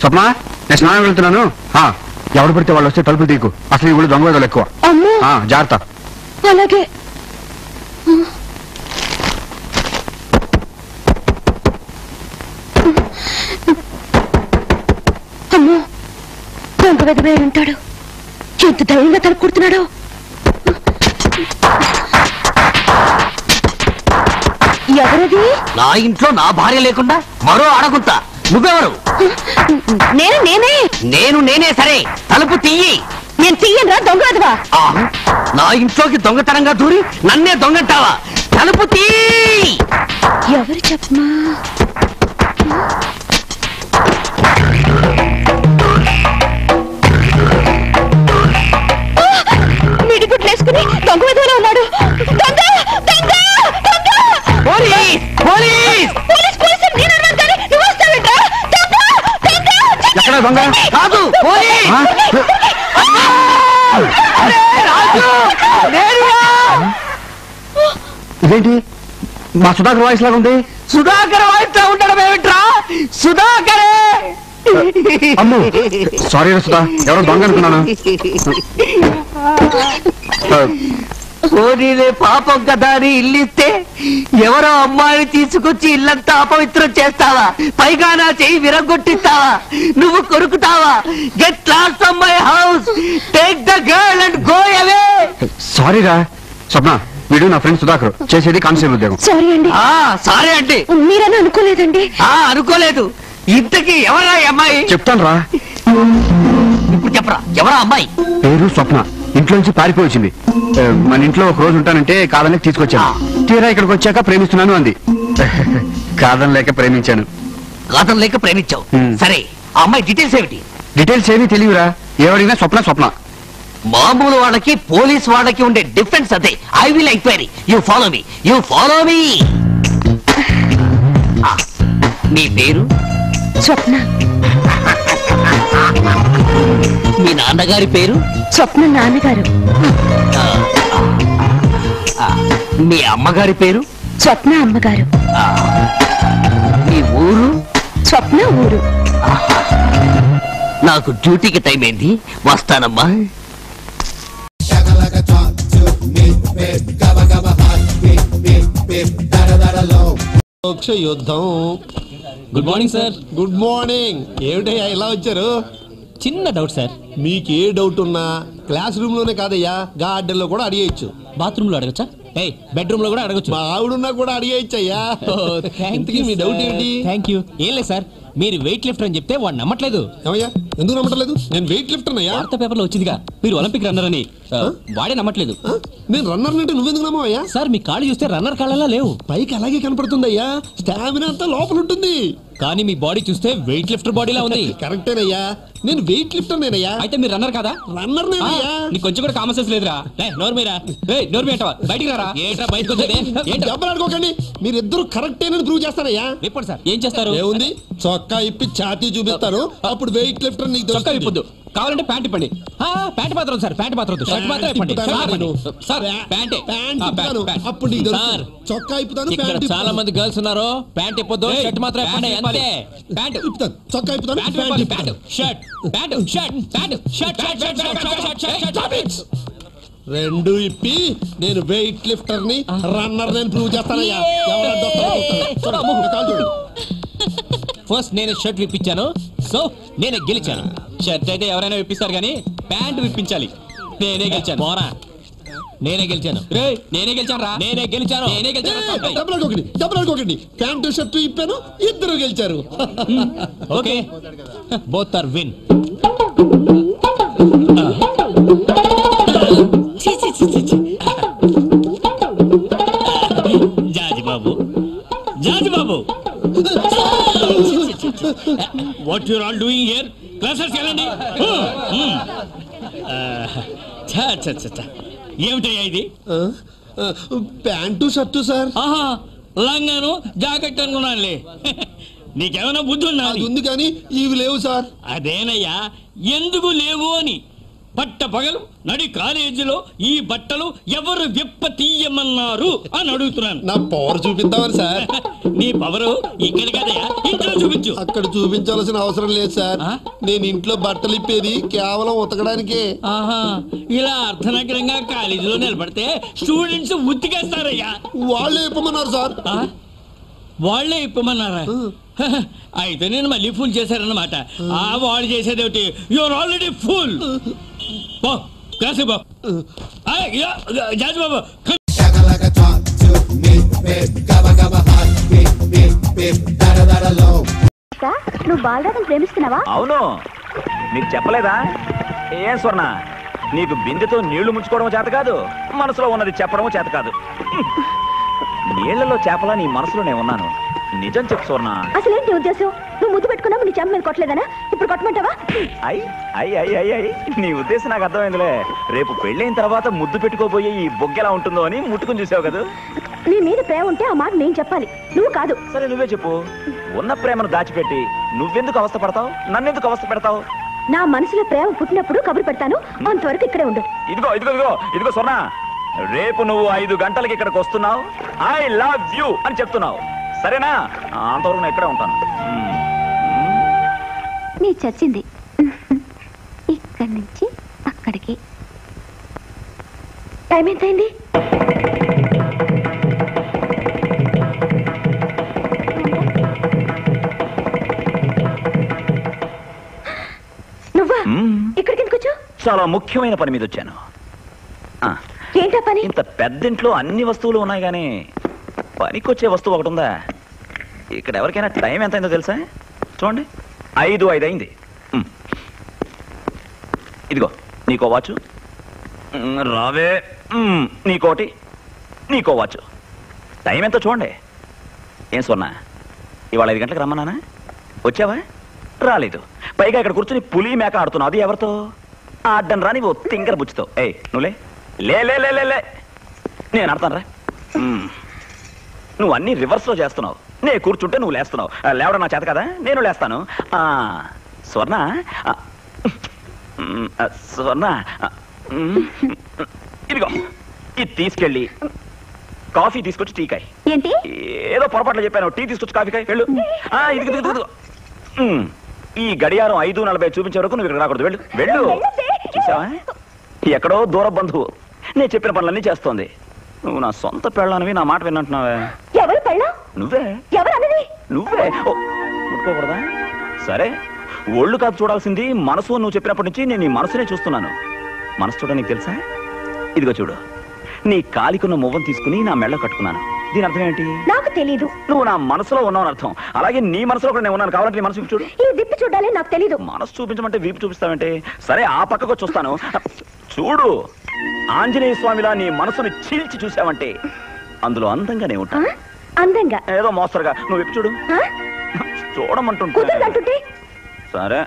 స్వప్న నేను స్నానం వెళ్తున్నాను. ఎవరు పడితే వాళ్ళు వస్తే తలుపులు తీకు. అసలు ఈ ఊళ్ళు దొంగ వేదలు ఎక్కువ. జాగ్రత్త. అలాగే. అమ్మో, దొంగ వెదవే ఉంటాడు. ఎంత ధైర్యంగా తలుపు కొడుతున్నాడు. ఎవరది? నా ఇంట్లో నా భార్య లేకుండా మరో ఆడగుంటా. నువ్వెవరు? నేనే. సరే తలుపు తీయి. నేను తీయనరా దొంగ. నా ఇంట్లోకి దొంగతనంగా దూరి నన్నే దొంగంటావా? తలుపు తీయి. ఎవరు చెప్పమా? మిడిగుడ్లేసుకుని దొంగ విధంగా ఉన్నాడు. ఎక్కడ దొంగ? కాదు, ఇదేంటి మా సుధాకర్ వాయిస్ లాగా ఉంది? సుధాకర్ వాయిస్ లా ఉండడం ఏమిట్రా? సుధాకరే. అమ్ము సారీ సుధా, ఎవరో దొంగ అనుకున్నాను. పోనీలే, పాపం కదా అని ఇల్లిస్తే ఎవరో అమ్మాయిని తీసుకొచ్చి ఇల్లంతా అపవిత్రం చేస్తావా? పైగా నా చెయ్యి విరగొట్టిస్తావా? నువ్వు కొరుకుతావా? Get lost from my house. Take the girl and go away. Sorry రా స్వప్న, వీడు నా ఫ్రెండ్ సుధాకర్, చేసేది కానిస్టేబుల్ ఉద్యోగం. సారీ అండి. సారీ అంటే మీరని అనుకోలేదండి. అనుకోలేదు. ఇంతకీ ఎవరా అమ్మాయి? చెప్తాను రా. ఇప్పుడు చెప్పరా, ఎవరా అమ్మాయి? పేరు స్వప్న. ఇంట్లో నుంచి పారిపోయి వచ్చింది. మన ఇంట్లో ఒక రోజు ఉంటానంటే కాదని తీసుకొచ్చాను. తీరా ఇక్కడికి వచ్చాక ప్రేమిస్తున్నాను అంది. కాదనలేక ప్రేమించాను. కాదనలేక ప్రేమించావు. సరే, ఆ అమ్మాయి డీటెయిల్స్ ఏమిటి? డీటెయిల్స్ ఏమీ తెలియరా? ఎవరైనా స్వప్న. మామూలు వాళ్ళకి పోలీస్ వాళ్ళకి ఉండే డిఫరెన్స్ అదే. I will enquiry. You follow me. మీ పేరు? స్వప్న. మీ నాన్నగారి పేరు? స్వప్న నాన్నగారు. మీ అమ్మగారి పేరు? స్వప్న అమ్మగారు. మీ ఊరు? స్వప్న ఊరు. నాకు డ్యూటీకి టైం అయింది, వస్తానమ్మా. యుద్ధం. Good morning sir. Good morning. ఏమిటయ్యా ఇలా వచ్చారు? చిన్న డౌట్ సార్. మీకు ఏ డౌట్ ఉన్నా క్లాస్ రూమ్ లోనే కాదయ్యా, గార్డెన్ లో కూడా అడిగేయచ్చు. బాత్రూమ్ లో అడగచ్చా? బెడ్రూమ్ లో కూడా అడగచ్చు. మా ఆవిడున్నా కూడా అడిగేయచ్చు అయ్యా. మీ డౌట్ ఏంటి? Thank you. ఏం లేదు సార్, మీరు వెయిట్ లిఫ్టర్ అని చెప్తే వాడు నమ్మట్లేదు. ఏమయ్యా, ఎందుకు నమ్మట్లేదు? నేను వెయిట్ లిఫ్టర్ అయ్యా. వార్తా పేపర్ లో వచ్చిందిగా మీరు ఒలింపిక్ రన్నర్ అని. వాడే నమ్మట్లేదు. నేను రన్నర్ అంటే నువ్వెందుకు నమ్మవయ్యా? సార్, మీ కాళ్ళు చూస్తే రన్నర్ కాళ్ళలా లేవు. పైకి అలాగే కనపడుతుందయ్యా, స్టామినా అంతా లోపల ఉంటుంది. కానీ మీ బాడీ చూస్తే వెయిట్ లిఫ్టర్ బాడీలా ఉంది. కరెక్టేనయ్యా, నేను వెయిట్ లిఫ్టర్ నేనయ్యా. అయితే మీరు రన్నర్ కదా? రన్నర్ నేనయ్యా. నీకు కొంచెం కూడా కామన్ సెన్స్ లేదురా. నోరు మీరా, నోరు మీటవా, బయటికి రారా. ఏంట్రా బయటకు వచ్చేది? అనుకోకండి, మీరిద్దరు కరెక్టేనని ప్రూవ్ చేస్తానయ్యా. ఇప్పుడు సార్ ఏం చేస్తారు? ఏముంది, చొక్కా ఇప్పి ఛాతీ చూపిస్తాను, అప్పుడు వెయిట్ లిఫ్టర్ నీకు చొక్కా ఇప్పొద్దు, కావాలంటే ప్యాంట్ ఇప్పండి. ప్యాంట్ మాత్రం సార్, ప్యాంట్ మాత్రం షర్ట్ మాత్రం ఇప్పండి. సార్ ప్యాంటే అప్పుడు చొక్కా ఇప్పుతాను. ఇక్కడ చాలా మంది గర్ల్స్ ఉన్నారు. ప్యాంట్ ఇప్పొద్దు, షర్ట్ మాత్రం ఇప్పండి. అంతే. ప్యాంట్ ఇప్పుతాను, చొక్కా ఇప్పుతాను. Pant shirt, pant shirt, pant shirt, shirt. రెండు ఇప్పి నేను వెయిట్ లిఫ్టర్ ని రన్నర్ నేను ప్రూవ్ చేస్తానయ్యా. ఫస్ట్ నేనే షర్ట్ విప్పించాను, సో నేనే గెలిచాను. షర్ట్ అయితే ఎవరైనా విప్పిస్తారు కానీ ప్యాంట్ విప్పించాలి. నేనే గెలిచాను. పోరా, నేనే గెలిచాను. నేనే గెలిచాను రా, నేనే గెలిచాను. డబ్బులు ప్యాంటు షర్ట్ ఇప్పాను, ఇద్దరు గెలిచారు. Okay, both are win. Jaji Babu, what you are all doing here? Classes వెళ్ళండి. ఏమిటయ్యా ఇది? Pant shirt sir. ఆహా, లంగాను జాకెట్ అనుకున్నానులే. నీకేమైనా బుద్ధి ఉందా? ఉంది కానీ ఇవి లేవు సార్. అదేనయ్యా, ఎందుకు లేవు అని. పట్ట పగలు నడి కాలేజీలో ఈ బట్టలు ఎవరు విప్ప తీయమన్నారు అని అడుగుతున్నాను. నా పవర్ చూపిద్దామని సార్. నీ పవరు ఇక్కడ కదయా, ఇంట్లో చూపించు. అక్కడ చూపించాల్సిన అవసరం లేదు సార్. ఆ? నేను ఇంట్లో బట్టలు ఇప్పేది కేవలం ఉతకడానికే. ఆహా, ఇలా అర్ధనగరంగా కాలేజీలో నిలబడితే స్టూడెంట్స్ ఉతికేస్తారయ్యా. వాళ్ళే ఇప్పమన్నారు సార్. ఆ? వాళ్ళే ఇప్పమన్నారా? అయితే నేను మళ్ళీ ఫుల్ చేశారన్నమాట. ఆ వాళ్ళు చేసేదేమిటి, యువర్ ఆల్రెడీ ఫుల్. జాజ్ బాబు నువ్వు బాలరాజుని ప్రేమిస్తున్నావా? అవును, నీకు చెప్పలేదా? ఏం స్వర్ణ, నీకు బిందెతో నీళ్లు ముంచుకోవడం చేత కాదు, మనసులో ఉన్నది చెప్పడం చేత కాదు. నీళ్లలో చేపలా నీ మనసులోనే ఉన్నాను. నిజం చెప్పు స్వర్ణ. అసలేంటి ఉద్దేశం? నువ్వు ముద్దు పెట్టుకున్నావు, నీ చెంప మీద కొట్టలేదనా? ఇప్పుడు కొట్టమంటావా? అయ్యి నీ ఉద్దేశం నాకు అర్థమైందిలే. రేపు పెళ్ళైన తర్వాత ముద్దు పెట్టుకోబోయే ఈ బొగ్గెలా ఉంటుందో అని ముట్టుకుని చూసావు కదా. నీ మీద ప్రేమ ఉంటే ఆ మాట నేను చెప్పాలి, నువ్వు కాదు. సరే నువ్వే చెప్పు. ఉన్న ప్రేమను దాచిపెట్టి నువ్వెందుకు అవస్థ పడతావు, నన్నెందుకు అవస్థ పెడతావు? నా మనసులో ప్రేమ పుట్టినప్పుడు కబురు పెడతాను, అంతవరకు ఇక్కడే ఉండు. ఇదిగో స్వర్ణ, రేపు నువ్వు 5 గంటలకి ఇక్కడికి వస్తున్నావు, ఐ లవ్ యూ అని చెప్తున్నావు, సరేనా? అంతవరకు నేను ఇక్కడే ఉంటాను. నీ చచ్చింది. ఇక్కడి నుంచి అక్కడికి టైం ఎంతైంది? నువ్వా? ఇక్కడికి ఎందుకు వచ్చావు? చాలా ముఖ్యమైన పని మీద వచ్చాను. ఏంటా పని? ఇంత పెద్దింట్లో అన్ని వస్తువులు ఉన్నాయి కానీ పనికొచ్చే వస్తువు ఒకటి ఉందా? ఇక్కడ ఎవరికైనా టైం ఎంత అయిందో తెలుసా? చూడండి, 5:05 అయింది. ఇదిగో నీకో వాచు, రావే నీకోటి, నీకో వాచు. టైం ఎంతో చూడండి. ఏం స్వర్ణ, ఇవాళ 5 గంటలకు రమ్మన్నానా? వచ్చావా? రాలేదు. పైగా ఇక్కడ కూర్చుని పులి మేక ఆడుతున్నావు, అది ఎవరితో? ఆడ్డం రాని ఓ తింకర బుచ్చితో. నువ్వులే లే లే లే లే లే నేను ఆడతాను రా. నువ్వు అన్ని రివర్స్లో చేస్తున్నావు. నేను కూర్చుంటే నువ్వు లేస్తున్నావు. లేవడం నా చేత కదా, నేను లేస్తాను. స్వర్ణ స్వర్ణ, ఇదిగో ఇది తీసుకెళ్ళి కాఫీ తీసుకొచ్చి టీకాయ్. ఏంటి? ఏదో పొరపాట్లు చెప్పాను, టీ తీసుకొచ్చి కాఫీ కాయ. వెళ్ళు. ఇది ఈ గడియారం 5:40 చూపించే వరకు నువ్వు ఇక్కడ రాకూడదు. వెళ్ళు వెళ్ళు. చూసావా, ఎక్కడో దూర బంధువు నేను చెప్పిన పనులన్నీ చేస్తోంది. నువ్వు నా సొంత పెళ్ళానివి, నా మాట విన్నట్టున్నావే. ఎవరు పెళ్ళ? నువ్వే. ఎవరు? నువ్వే. ముట్టుకోకూడదా? సరే, ఒళ్ళు కాదు చూడాల్సింది మనసు. నువ్వు చెప్పినప్పటి నుంచి నేను నీ మనసునే చూస్తున్నాను. మనసు చూడ నీకు తెలుసా? ఇదిగో చూడు, నీ కాలికున్న మువ్వను తీసుకుని నా మెళ్ళ కట్టుకున్నాను. దీని అర్థం ఏంటి? నాకు తెలీదు. నువ్వు నా మనసులో ఉన్నావు అర్థం. అలాగే నీ మనసులో కూడా నేను ఉన్నాను. కావాలంటే నీ మనసు చూడు. ఈ దిప్పి చూడాలి, నాకు తెలీదు. మనసు చూపించమంటే వీపు చూపిస్తావంటే? సరే, ఆ పక్కకు చూస్తాను. చూడు, ఆంజనేయ స్వామిలా నీ మనసుని చీల్చి చూసావంటే అందులో అందంగానే ఉంటా. అందంగా? ఏదో మోస్తరుగా. నువ్వు విప్పి చూడు. చూడమంటుంటే. సరే,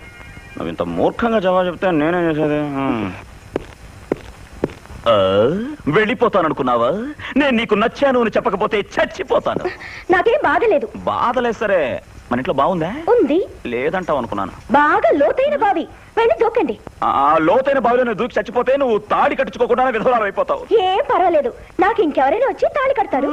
నువ్వు ఇంత మూర్ఖంగా జవాబు చెప్తే నేనే చేసేది. వెళ్ళిపోతాను అనుకున్నావా? నేను నీకు నచ్చాను అని చెప్పకపోతే చచ్చిపోతాను. నాకేం బాధలేదు. బాధలేదు. సరే, మన ఇంట్లో బాగుందా? ఉంది. లేదంటావు అనుకున్నాను. బాగా లోతైన బావి, వెళ్ళి దూకండి. ఆ లోతైన బావిలో నువ్వు దూకి చచ్చిపోతే నువ్వు తాడి కట్టుకోకుండా విధవరాలు అయిపోతావు. ఏం పర్వాలేదు, నాకు ఇంకెవరైనా వచ్చి తాళి కడతారు.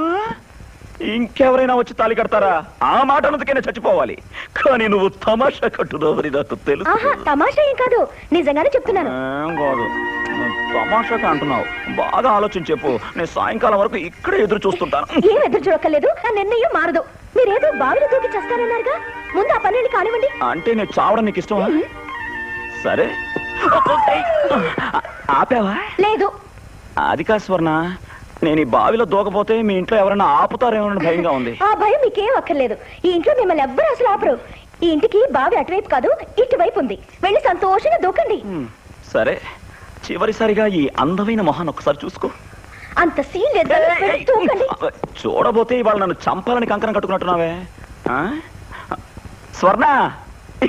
ఇంకెవరైనా వచ్చి తాళి కడతారా? ఆ మాట అందుకైనా చచ్చిపోవాలి. కానీ నువ్వు తమాషా కట్టుదావని నాకు తెలుసు. తమాషా ఏం కాదు, నిజంగానే చెప్తున్నాను. ఏం కాదు, తమాషాగా అంటున్నావు. బాగా ఆలోచించి చెప్పు. నేను సాయంకాలం వరకు ఇక్కడే ఎదురు చూస్తుంటాను. ఏం ఎదురు చూడక్కర్లేదు, నా నిర్ణయం మారదు. మీరేదో బావిలో దూకి చేస్తారన్నారుగా, ముందు ఆ పనులు కానివ్వండి. అంటే నేను చావడం నీకు ఇష్టమా? సరే, ఆపావా? లేదు. అది కాదు స్వర్ణ, నేను ఈ బావిలో దూకపోతే మీ ఇంట్లో ఎవరైనా ఆపుతారేమో భయంగా ఉంది. ఆ భయం మీకేం అక్కర్లేదు. ఈ ఇంట్లో మిమ్మల్ని ఎవ్వరు అసలు ఆపరు. ఈ ఇంటికి బావి అటువైపు కాదు, ఇటువైపు ఉంది. వెళ్ళి సంతోషంగా దూకండి. సరే, చివరిసారిగా ఈ అందమైన మొహాన్ని ఒకసారి చూసుకో. అంత సీన్ లేదు, దూకండి. చూడబోతే ఇవాళ నన్ను చంపాలని కంకణం కట్టుకున్నట్టున్నావే. స్వర్ణ,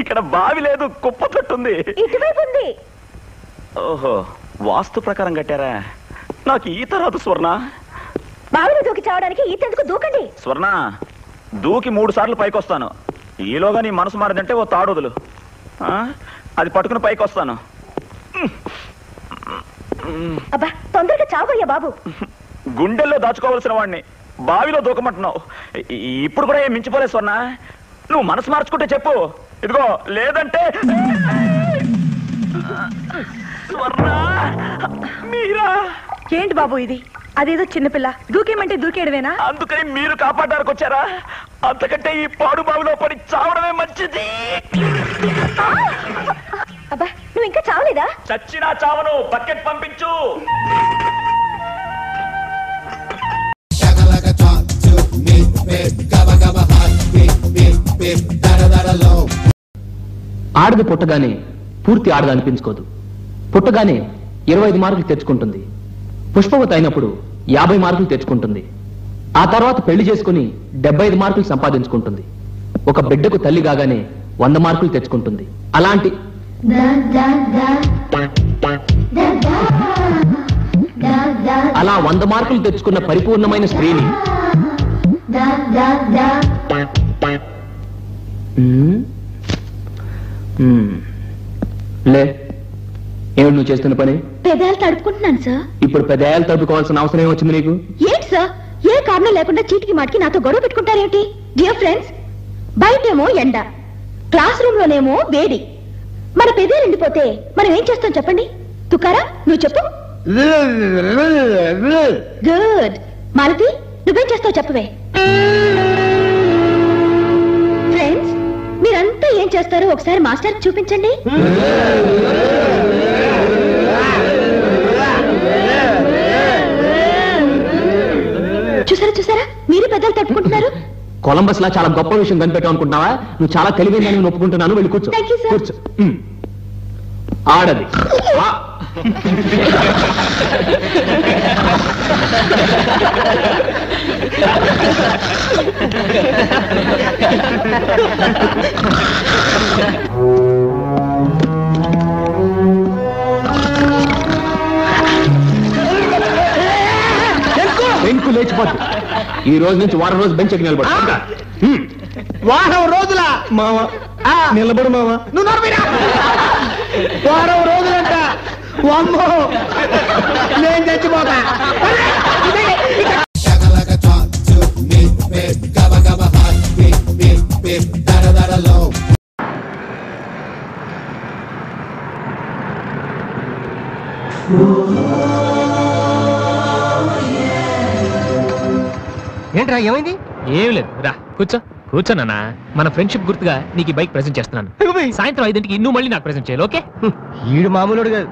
ఇక్కడ బావి లేదు, కుప్ప తట్టుంది. ఇటువైపు ఉంది. ఓహో, వాస్తు ప్రకారం కట్టారా? నాకు ఈత రాదు స్వర్ణ. బావిలో దూకి చావడానికి ఈతెందుకు? దూకండి. స్వర్ణ, దూకి 3 సార్లు పైకి వస్తాను. ఈలోగా నీ మనసు మారదంటే ఓ తాడొదులు. అది పట్టుకుని పైకి వస్తాను. అబ్బా తొందరగా చావయ్యా బాబు. గుండెల్లో దాచుకోవాల్సిన వాడిని బావిలో దూకమంటున్నావు. ఇప్పుడు కూడా ఏం మించిపోలే స్వర్ణ. నువ్వు మనసు మార్చుకుంటే చెప్పు. ఇదిగో లేదంటే స్వర్ణ మీరా. ఏంటి బాబు ఇది? అదేదో చిన్నపిల్ల దూకేమంటే దూకేయడమేనా? అందుకని మీరు కాపాడడానికి వచ్చారా? అంతకంటే ఈ పాడు బావిలో పడి చావడమే మంచిది. అబ్బా నువ్వు ఇంకా చావలేదా? చచ్చినా చావను. బకెట్ పంపించు. ఆడది పుట్టగానే పూర్తి ఆడది అనిపించుకోదు. పుట్టగానే 25 మార్కులు తెచ్చుకుంటుంది. పుష్పవతి అయినప్పుడు 50 మార్కులు తెచ్చుకుంటుంది. ఆ తర్వాత పెళ్లి చేసుకుని 75 మార్కులు సంపాదించుకుంటుంది. ఒక బిడ్డకు తల్లి కాగానే 100 మార్కులు తెచ్చుకుంటుంది. అలాంటి అలా 100 మార్కులు తెచ్చుకున్న పరిపూర్ణమైన స్త్రీని లే. ఏమిటి నువ్వు చేస్తున్న పని? పెదాలు తడుపుకుంటున్నాను సార్. ఇప్పుడు పెదాలు తడుపుకోవాల్సిన అవసరం ఏమొచ్చింది నీకు? ఏంటి సార్, ఏ కారణం లేకుండా చీటికి మాటికి నాతో గొడవ పెట్టుకుంటారేంటి? డియర్ ఫ్రెండ్స్, బయటేమో ఎండ, క్లాస్ రూమ్ లోనేమో వేడి. మన పెదాలు ఎండిపోతే మనం ఏం చేస్తాం చెప్పండి? తుకారా నువ్వు చెప్పు. గుడ్. మాలతి నువ్వేం చేస్తావు చెప్పవే. ఫ్రెండ్స్, మీరంతా ఏం చేస్తారో ఒకసారి మాస్టర్ చూపించండి. చూసారా చూసారా, మీరే పెద్దలు తట్టుకుంటున్నారు. కొలంబస్ లా చాలా గొప్ప విషయం కనిపెట్టావు అనుకుంటున్నావా? నువ్వు చాలా తెలివైందని ఒప్పుకుంటున్నాను. వెళ్ళి కూర్చో. Thank you, sir. కూర్చో. ఆడది బెంకు లేచిపోద్దు. ఈ రోజు నుంచి వారం రోజు బెంచ్ ఎక్కి నిలబడు. వారం రోజుల మామ నిలబడు మామ. నువ్వు నోర్మీరా. వారం రోజులంట. అమ్మో నేను చచ్చిపోతా. ఏంట్రా ఏమైంది? ఏం లేదు, రా కూర్చో. కూర్చోనా. మన ఫ్రెండ్షిప్ గుర్తుగా నీకు ఈ బైక్ ప్రెజెంట్ చేస్తున్నాను. సాయంత్రం 5ంటికి నువ్వు మళ్ళీ నాకు ప్రెజెంట్ చేయాలి. ఓకే? ఈడు మామూలుడు కాదు.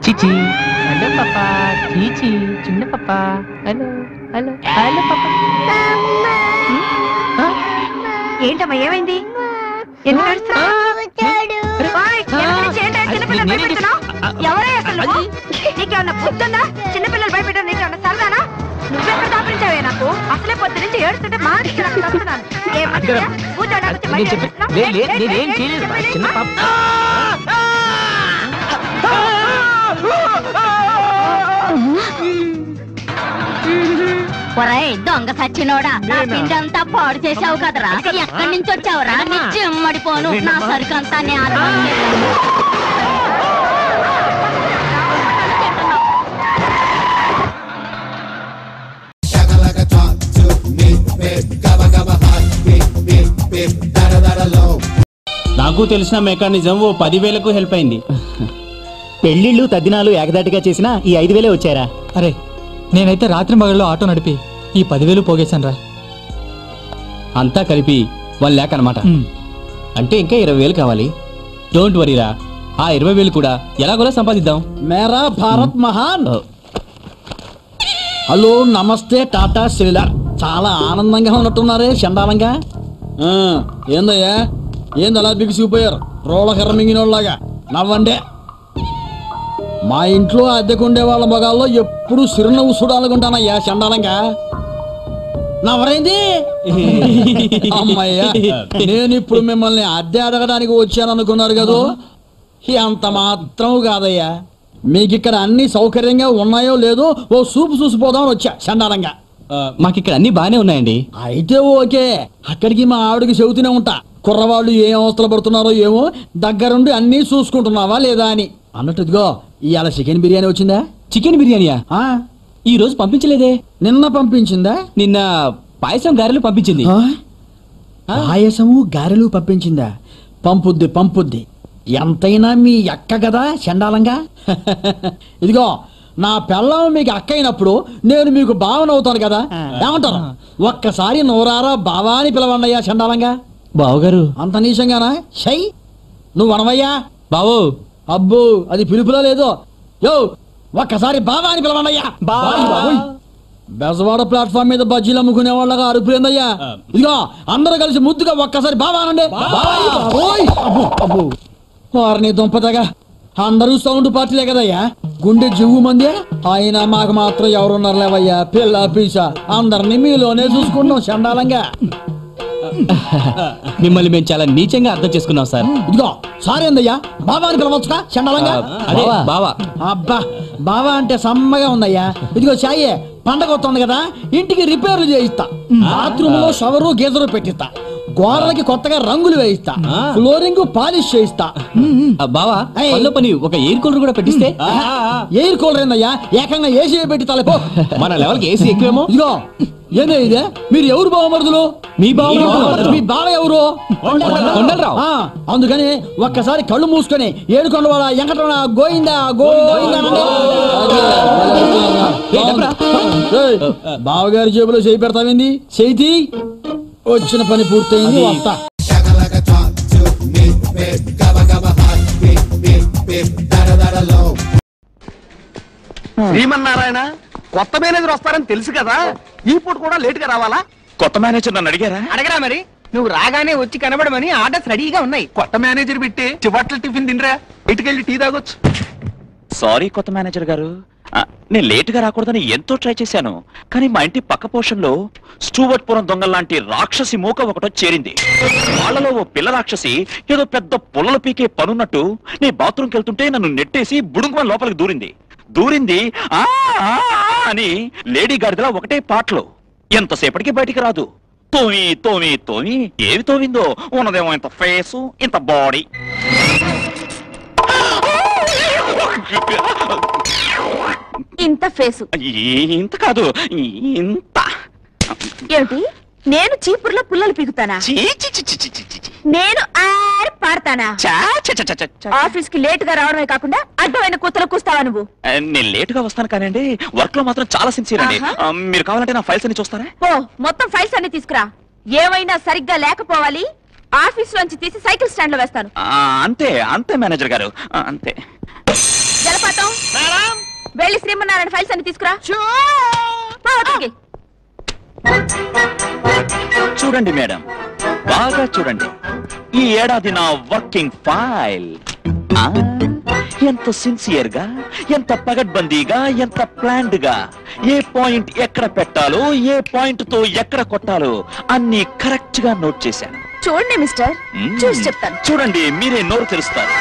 చీచి. హలో పాపా. చీచి చిన్న పాపా. హలో హలో హలో పాపా. ఏంటమ్మా ఏమైంది? ఎందుకు ఏడుస్తున్నావ్? ఓయ్, ఎందుకు చిన్నపిల్లలు భయపెడుతున్నావ్? ఎవరే అసలు నువ్వు? నీకేమన్నా బుద్ధుందా? చిన్నపిల్లలు భయపెట్టడం నీకేమన్నా సరదానా? నువ్వెక్కడ దాపించావే నాకు? అసలే పొద్దు నుంచి ఏడుస్తుంటే మానేసి నాకు తప్పుతున్నాను. కూర్చోడానికి నేనేం చేయలేదు. చిన్న పాప. ఒరేయ్ దొంగ సచ్చినోడా, నా పిండంతా పాడు చేసావు కదరా. ఎక్కడి నుంచి వచ్చావురా? నీ చిమ్మడిపోను. నా సరుకంతా నేల. నాకు తెలిసిన మెకానిజం ఓ 10,000కు హెల్ప్ అయింది. పెళ్లిళ్ళు తద్దినాలు ఏకదాటిగా చేసినా ఈ 5,000 వచ్చారా? అరే నేనైతే రాత్రి మగళ్ళు ఆటో నడిపి ఈ 10,000 పోగేశాను రా. అంతా కలిపి 1 lakh అనమాట. అంటే ఇంకా 20,000 కావాలి. డోంట్ వరీరా, ఆ 20,000 కూడా ఎలాగోలా సంపాదిద్దాం. మేరా భారత్ మహాన్. హలో నమస్తే టాటా సెల్యులార్. చాలా ఆనందంగా ఉన్నట్టున్నారే చండాలంగా. ఏందయ్యా ఏంది అలా బిగిసిపోయారు రోళ్ళకర్ర మింగినోళ్ళలాగా? నవ్వండే. మా ఇంట్లో అద్దెకుండే వాళ్ళ మగాల్లో ఎప్పుడు సిరునవ్వు చూడాలనుకుంటానయ్యా చండాలంగా. నవ్వరైంది. అమ్మయ్యా, నేను ఇప్పుడు మిమ్మల్ని అద్దె అడగడానికి వచ్చాను అనుకున్నారు కదా, అంత మాత్రం కాదయ్యా. మీకు ఇక్కడ అన్ని సౌకర్యంగా ఉన్నాయో లేదో ఓ సూపు చూసిపోదామని వచ్చా చండాలంగా. మాకిక్కడ అన్ని బానే ఉన్నాయండి. అయితే ఓకే, అక్కడికి మా ఆవిడకి చెబుతూనే ఉంటా, కుర్రవాళ్ళు ఏ అవస్థలు పడుతున్నారో ఏమో, దగ్గరుండి అన్ని చూసుకుంటున్నావా లేదా అని. అన్నట్టు ఇదిగో ఇవాళ చికెన్ బిర్యానీ వచ్చిందా? చికెన్ బిర్యానీయా? ఈ రోజు పంపించలేదే. నిన్న పంపించిందా? నిన్న పాయసం గారెలు పంపించింది. పాయసము గారెలు పంపించిందా? పంపుద్ది. ఎంతైనా మీ అక్క కదా చండాలంగా. ఇదిగో నా పెళ్ళం మీకు అక్క అయినప్పుడు నేను మీకు బావనవుతాను కదా, ఏమంటారు? ఒక్కసారి నోరారా బావా అని పిలవండియ్యా చండాలంగా. బావగారు అంత నీచంగానా? షై నువ్వు అనవయ్యా బావు. అబ్బో అది పిలుపులో లేదో. యో ఒక్కసారి బావా అని పిలవండియ్యా. బెజవాడ ప్లాట్ఫామ్ మీద బజ్జీలు అమ్ముకునే వాళ్ళగా అరుపులేందయ్యా. ఇదిగో అందరూ కలిసి ముద్దుగా ఒక్కసారి బావా అనండి. వారిని దుంపదగా అందరూ సౌండ్ పార్టీలే కదయ్యా, గుండె జివ్వు మంది. అయినా మాకు మాత్రం ఎవరున్నారు లేవయ్యా, పిల్ల పీసా అందరినీ మీలోనే చూసుకుంటాం చండాలంగా. మిమ్మల్ని మేము చాలా నీచంగా అర్థం చేసుకున్నాం సార్. ఇదిగో సారీ అందయ్యా, బావా అని పిలవచ్చుగా చండాలంగా. అదే బావా. అబ్బా బావా అంటే సమ్మగా ఉందయ్యా. ఇదిగో చాయే పండగ వస్తుంది కదా, ఇంటికి రిపేర్లు చేయిస్తా, బాత్రూమ్ లో షవరు గీజరు పెట్టిస్తా, గోడలకి కొత్తగా రంగులు వేయిస్తా, ఫ్లోరింగ్ పాలిష్ చేయిస్తా. బావా పనిలో పని ఒక ఎయిర్ కూలర్ కూడా పెట్టిస్తే. ఎయిర్ కూలర్ ఏందయ్యా, ఏకంగా ఏసీ పెట్టి తలపో. మన లెవెల్కి ఏసీ ఎక్కువేమో. ఇదిగో ఏదే ఇదే, మీరు ఎవరు బావమరుదులు? మీ బావ. మీ బావ ఎవరు? కొండలరావు. అందుకని ఒక్కసారి కళ్ళు మూసుకొని ఏడుకొండ వాళ్ళ వెంకటరమణ గోయిందా గోయిందా. బావగారి జేబులో చేయి పెడతావింది, చేయి వచ్చిన పని పూర్తయింది, వస్తా. శ్రీమన్నారాయణ, కొత్త మేనేజర్ వస్తారని తెలుసు కదా, ఈ పూట కూడా లేట్ గా రావాలా? కొత్త మేనేజర్ నన్ను అడిగారా? అడగరా మరి, నువ్వు రాగానే వచ్చి కనబడమని ఆర్డర్స్ రెడీగా ఉన్నాయి. కొత్త మేనేజర్ పెట్టి చివట్ల టిఫిన్ తినరా, ఇటుకెళ్ళి టీ తాగొచ్చు. సారీ కొత్త మేనేజర్ గారు, నేను లేట్ గా రాకూడదని ఎంతో ట్రై చేశాను, కానీ మా ఇంటి పక్క పోర్షన్లో స్టూవర్ట్పురం దొంగల్లాంటి రాక్షసి మూక ఒకటో చేరింది. వాళ్ళలో ఓ పిల్ల రాక్షసి ఏదో పెద్ద పుల్లలు పీకే పనున్నట్టు నీ బాత్రూమ్కి వెళ్తుంటే నన్ను నెట్టేసి బుడుంగుమని లోపలికి దూరింది అని లేడీ గాడిదలా ఒకటే పాటలు. ఎంతసేపటికి బయటికి రాదు. తోమి ఏవి తోవిందో, ఉన్నదేమో ఇంత ఫేసు ఇంత బాడీ. ఇంత ఫేసు ఇంత కాదు ఇంత. ఏమిటి, నేను చీపుర్లో పుల్లలు పీకుతానా? నేను పాడతానా? ఆఫీస్ కి లేట్ గా రావడమే కాకుండా అడ్డమైన కూతలు కూస్తావా నువ్వు? నేను లేట్ గా వస్తాను కానండి, వర్క్ లో మాత్రం చాలా సిన్సియర్ అండి. మీరు కావాలంటే నా ఫైల్స్ అన్ని చూస్తారా? ఓ మొత్తం ఫైల్స్ అన్ని తీసుకురా. ఏమైనా సరిగ్గా లేకపోవాలి, ఆఫీస్ లోంచి తీసి సైకిల్ స్టాండ్ లో వేస్తాను. అంతే మేనేజర్ గారు, అంతే. జలపాతం వెళ్ళి శ్రీమన్నారాయణ ఫైల్స్ అన్ని తీసుకురా. చూడండి మేడం, బాగా చూడండి, ఈ ఏడాది నా వర్కింగ్ ఫైల్. ఎంత సిన్సియర్ గా, ఎంత పగడ్బందీగా, ఎంత ప్లాన్డ్ గా, ఏ పాయింట్ ఎక్కడ పెట్టాలో, ఏ పాయింట్ తో ఎక్కడ కొట్టాలో అన్ని కరెక్ట్ గా నోట్ చేశాను. చూడండి మిస్టర్, చూసి చెప్తాను. చూడండి, మీరే నోరు తెరుస్తారు.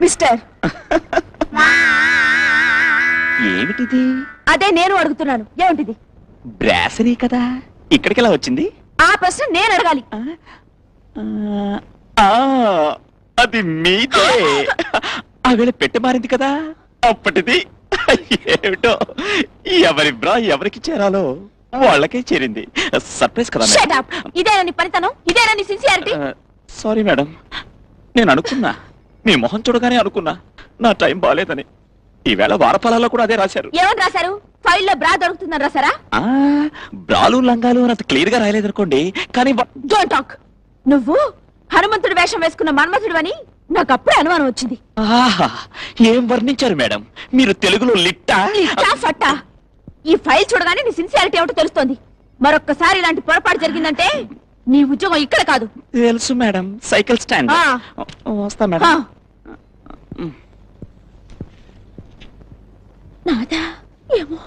మిస్టర్ ఏమిటిది? అదే నేను అడుగుతున్నాను, ఏమిటిది? బ్రాసరీ కదా, ఇక్కడికి ఎలా వచ్చింది? ఆ ప్రశ్న నేను అడగాలి. అది మీదే. ఆవేళ పెట్టె మారింది కదా, అప్పటిది. ఏమిటో, ఎవరి బ్రా ఎవరికి చేరాలో వాళ్ళకే చేరింది. సర్ప్రైజ్ కదా. ఇదేనా నీ పనితనం? ఇదేనా నీ సిన్సియారిటీ? సారీ మేడం, నేను అనుకున్నా, మీ మొహం చూడగానే అనుకున్నా నా టైం బాగాలేదని. ఈవేళ వారఫలాల్లో కూడా అదే రాశారు. ఏమని రాశారు? ఫైల్లో బ్రా దొరుకుతుందని రాశారా? బ్రాలు లంగాలు అంత క్లియర్ గా రాయలేదనుకోండి, కానీ డోంట్ టాక్. నువ్వు హనుమంతుడి వేషం వేసుకున్న మన్మథుడు అని నాకు అప్పుడే అనుమానం వచ్చింది. ఏం వర్ణించారు మేడం, మీరు తెలుగులో లిట్టా ఫట్టా? ఈ ఫైల్ చూడగానే నీ సిన్సియారిటీ ఏమిటో తెలుస్తోంది. మరొక్కసారి ఇలాంటి పొరపాటు జరిగిందంటే నీ ఉద్యోగం ఇక్కడ కాదు. తెలుసు మేడం, సైకిల్ స్టాండ్. వస్తా మేడం. నాదా ఏమో.